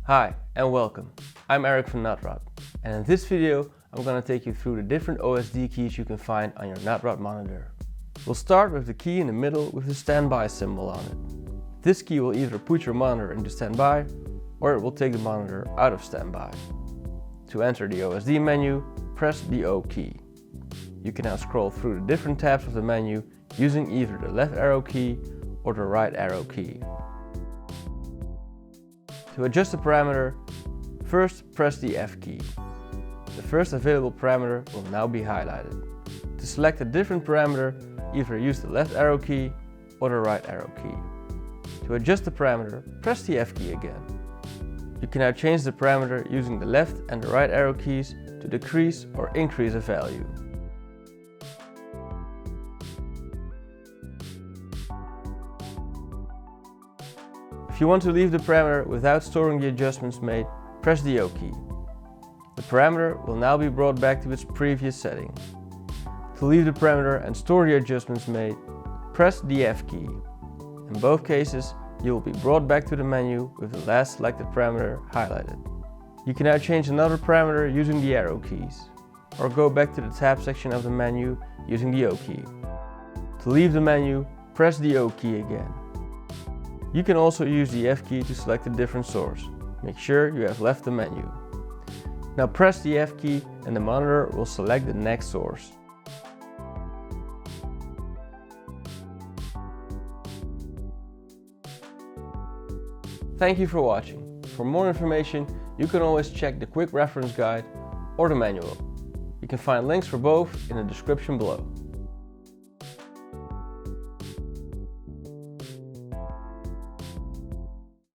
Hi and welcome. I'm Eric from Nottrot, and in this video I'm going to take you through the different OSD keys you can find on your Nottrot monitor. We'll start with the key in the middle with the standby symbol on it. This key will either put your monitor into standby or it will take the monitor out of standby. To enter the OSD menu, press the O key. You can now scroll through the different tabs of the menu using either the left arrow key or the right arrow key. To adjust the parameter, first press the F key. The first available parameter will now be highlighted. To select a different parameter, either use the left arrow key or the right arrow key. To adjust the parameter, press the F key again. You can now change the parameter using the left and the right arrow keys to decrease or increase a value. If you want to leave the parameter without storing the adjustments made, press the O key. The parameter will now be brought back to its previous setting. To leave the parameter and store the adjustments made, press the F key. In both cases, you will be brought back to the menu with the last selected parameter highlighted. You can now change another parameter using the arrow keys, or go back to the tab section of the menu using the O key. To leave the menu, press the O key again. You can also use the F key to select a different source. Make sure you have left the menu. Now press the F key and the monitor will select the next source. Thank you for watching. For more information, you can always check the quick reference guide or the manual. You can find links for both in the description below.